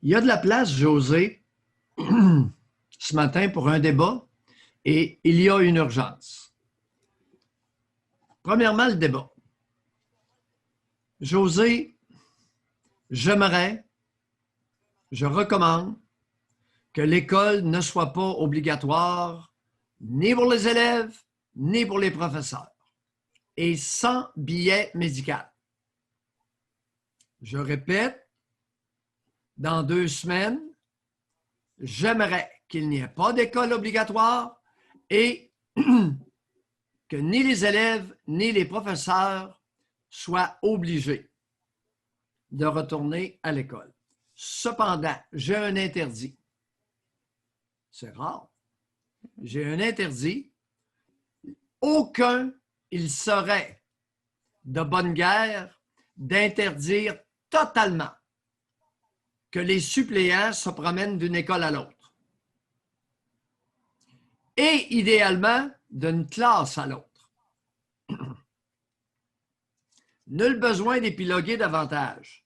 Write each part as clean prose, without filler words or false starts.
Il y a de la place, José, ce matin pour un débat et il y a une urgence. Premièrement, le débat. José, j'aimerais, je recommande que l'école ne soit pas obligatoire ni pour les élèves, ni pour les professeurs, et sans billet médical. Je répète, dans 2 semaines, j'aimerais qu'il n'y ait pas d'école obligatoire et que ni les élèves ni les professeurs soient obligés de retourner à l'école. Cependant, j'ai un interdit. C'est rare. J'ai un interdit. Il serait de bonne guerre d'interdire totalement que les suppléants se promènent d'une école à l'autre. Et idéalement, d'une classe à l'autre. Nul besoin d'épiloguer davantage.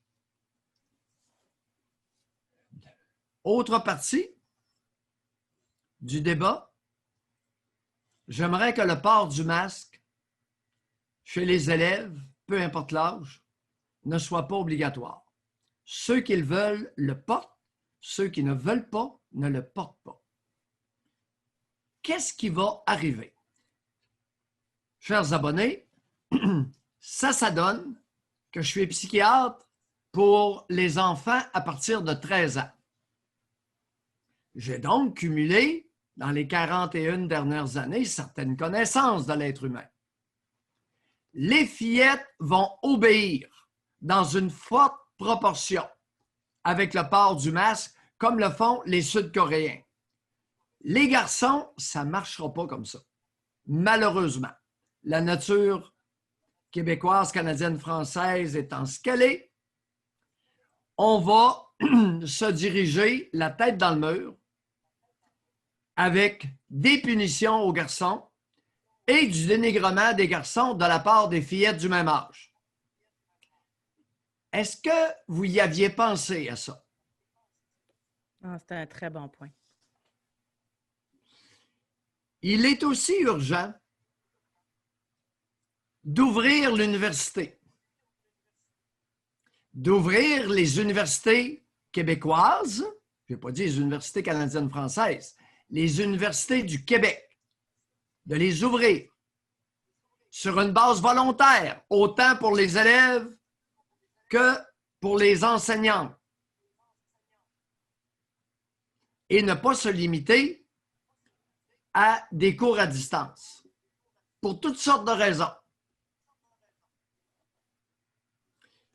Autre partie du débat, j'aimerais que le port du masque chez les élèves, peu importe l'âge, ne soit pas obligatoire. Ceux qui le veulent le portent, ceux qui ne veulent pas ne le portent pas. Qu'est-ce qui va arriver? Chers abonnés, ça donne que je suis psychiatre pour les enfants à partir de 13 ans. J'ai donc cumulé, dans les 41 dernières années, certaines connaissances de l'être humain. Les fillettes vont obéir dans une forte proportion avec le port du masque, comme le font les Sud-Coréens. Les garçons, ça ne marchera pas comme ça. Malheureusement, la nature québécoise, canadienne, française étant ce qu'elle est, on va se diriger la tête dans le mur avec des punitions aux garçons et du dénigrement des garçons de la part des fillettes du même âge. Est-ce que vous y aviez pensé à ça? C'est un très bon point. Il est aussi urgent d'ouvrir l'université, d'ouvrir les universités québécoises, je n'ai pas dit les universités canadiennes françaises, les universités du Québec, de les ouvrir sur une base volontaire, autant pour les élèves que pour les enseignants, et ne pas se limiter à des cours à distance, pour toutes sortes de raisons.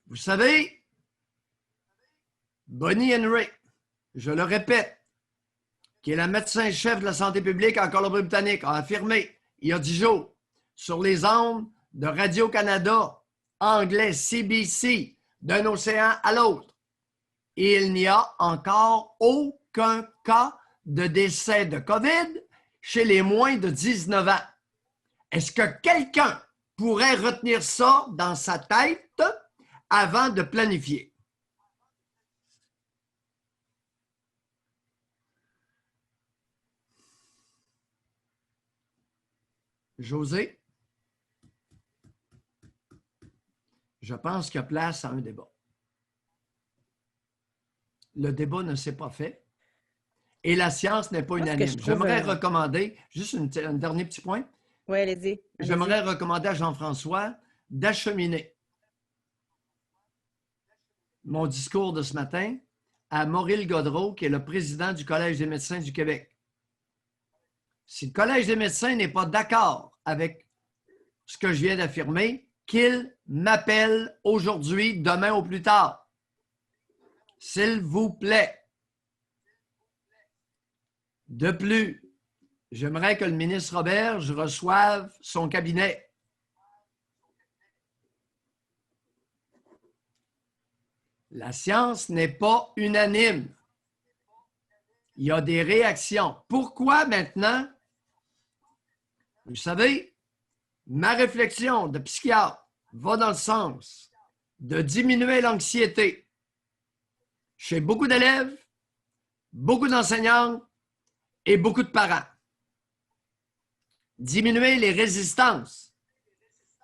Vous savez, Bonnie Henry, je le répète, qui est la médecin-chef de la santé publique en Colombie-Britannique, a affirmé il y a 10 jours sur les ondes de Radio-Canada, anglais CBC, d'un océan à l'autre, il n'y a encore aucun cas de décès de COVID chez les moins de 19 ans. Est-ce que quelqu'un pourrait retenir ça dans sa tête avant de planifier? José, je pense qu'il y a place à un débat. Le débat ne s'est pas fait et la science n'est pas unanime. J'aimerais recommander, juste un dernier petit point. Oui, allez-y. J'aimerais recommander à Jean-François d'acheminer mon discours de ce matin à Maurice Godreau, qui est le président du Collège des médecins du Québec. Si le Collège des médecins n'est pas d'accord avec ce que je viens d'affirmer, qu'il m'appelle aujourd'hui, demain ou plus tard. S'il vous plaît. De plus, j'aimerais que le ministre Roberge reçoive son cabinet. La science n'est pas unanime. Il y a des réactions. Pourquoi maintenant? Vous savez, ma réflexion de psychiatre va dans le sens de diminuer l'anxiété chez beaucoup d'élèves, beaucoup d'enseignants et beaucoup de parents. Diminuer les résistances,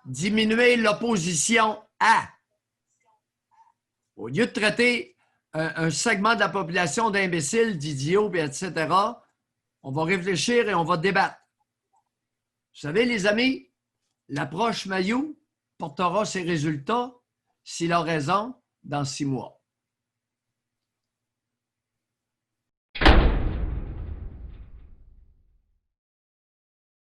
diminuer l'opposition à. Au lieu de traiter un segment de la population d'imbéciles, d'idiots, etc., on va réfléchir et on va débattre. Vous savez, les amis, l'approche Mayou portera ses résultats, s'il a raison, dans 6 mois.